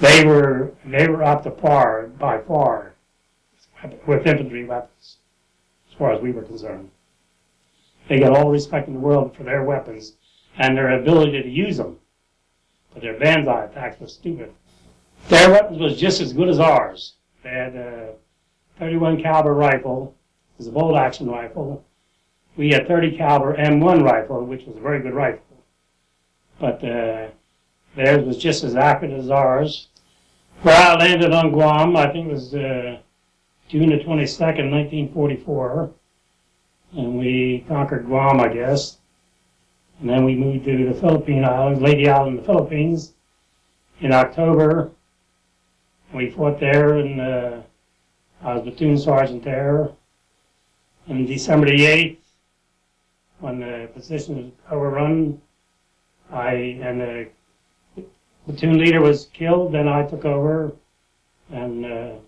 they were up to par by far with infantry weapons, as far as we were concerned. They got all the respect in the world for their weapons and their ability to use them. But their banzai attacks were stupid. Their weapons was just as good as ours. They had a 31 caliber rifle. It was a bolt action rifle. We had 30 caliber M1 rifle, which was a very good rifle. But theirs was just as accurate as ours. Where I landed on Guam, I think it was June the 22nd, 1944. And we conquered Guam, I guess. And then we moved to the Philippine Islands, Lady Island, the Philippines, in October. We fought there, and I was platoon sergeant there. On December the 8th, when the position was overrun, and the platoon leader was killed, then I took over, and the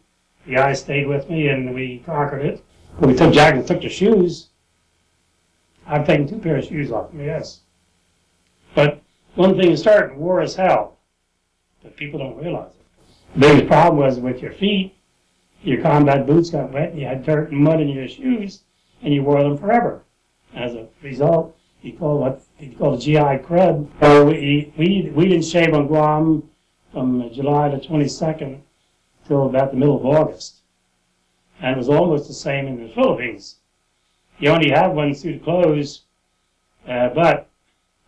guys stayed with me, and we conquered it. We took Jack and took the shoes. I've taken 2 pairs of shoes off me, yes. But one thing is certain, war is hell, but people don't realize it. The biggest problem was with your feet. Your combat boots got wet, and you had dirt and mud in your shoes, and you wore them forever. As a result, you call what you call the GI crud. So we didn't shave on Guam from July the 22nd till about the middle of August. And it was almost the same in the Philippines. You only have one suit of clothes, but,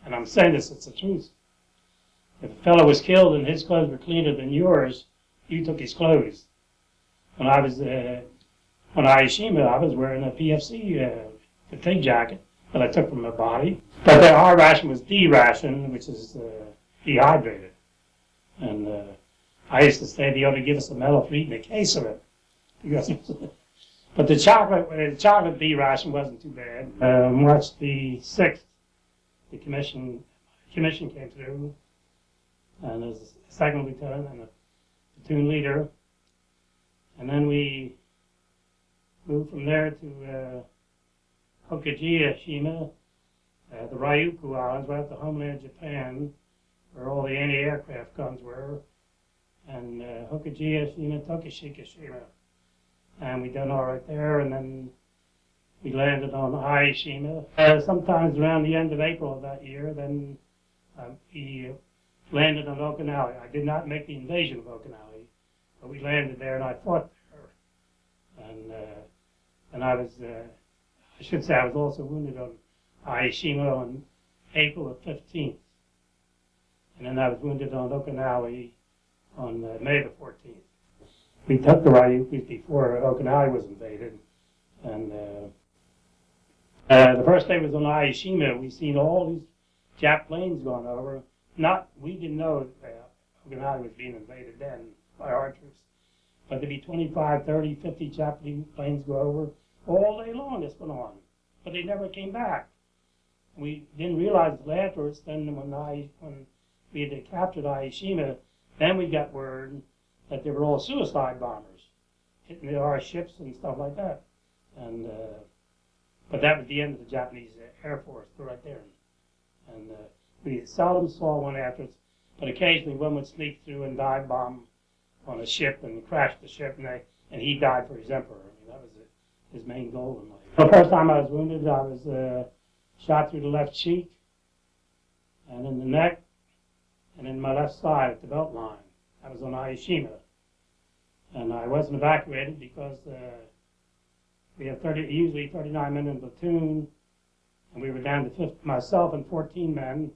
and I'm saying this, it's the truth. If a fellow was killed and his clothes were cleaner than yours, you took his clothes. When I was on Hiroshima, I was wearing a PFC fatigue jacket that I took from my body. But our ration was D ration, which is dehydrated. And I used to say they ought to give us a metal for eating a case of it. Because but the chocolate D ration wasn't too bad. March the 6th, the commission came through, and there's a second lieutenant and a platoon leader. And then we moved from there to Okajima, the Ryukyu Islands, right at the homeland of Japan, where all the anti-aircraft guns were, and Okajima, Tokishikashima. And we done all right there, and then we landed on Hiroshima. Sometimes around the end of April of that year, then we landed on Okinawa. I did not make the invasion of Okinawa, but we landed there, and I fought there. And I was, I should say, I was also wounded on Hiroshima on April the 15th. And then I was wounded on Okinawa on May the 14th. We took the Ryukyus before Okinawa was invaded. And the first day was on Hiroshima. We seen all these Jap planes going over. We didn't know Okinawa was being invaded then by our troops. But there'd be 25, 30, 50 Japanese planes go over all day long. This went on. But they never came back. We didn't realize until afterwards. Then when we had captured Hiroshima, then we got word that they were all suicide bombers hitting our ships and stuff like that. And but that was the end of the Japanese Air Force right there. And we seldom saw one afterwards, but occasionally one would sneak through and dive bomb on a ship and crash the ship, and he died for his emperor. I mean, that was his main goal in life. The first time I was wounded, I was shot through the left cheek, and in the neck, and in my left side at the belt line. I was on Hiroshima. And I wasn't evacuated because we have usually 39 men in the platoon, and we were down to myself and 14 men.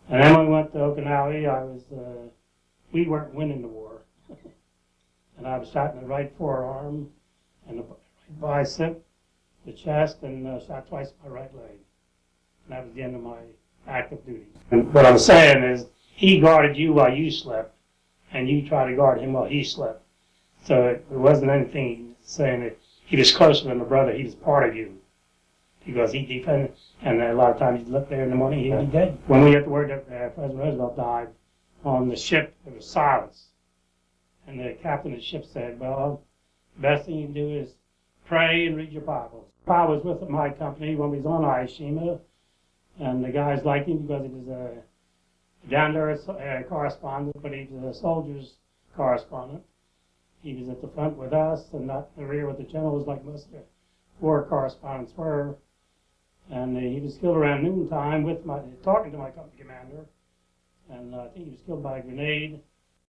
And then when we went to Okinawa, we weren't winning the war. And I was shot in the right forearm, and the right bicep, the chest, and shot twice in my right leg. And that was the end of my active duty. And what I'm saying is, he guarded you while you slept, and you tried to guard him while he slept. So it wasn't anything saying that he was closer than a brother. He was part of you because he defended. And a lot of times you'd look there in the morning, he'd be dead. When we got the word that President Roosevelt died on the ship, there was silence. And the captain of the ship said, well, the best thing you can do is pray and read your Bibles. I was with my company when we was on Hiroshima, and the guys liked him because he was Down there as a correspondent, but he was a soldier's correspondent. He was at the front with us and not in the rear with the generals like most of the war correspondents were. And he was killed around noontime with talking to my company commander. And I think he was killed by a grenade.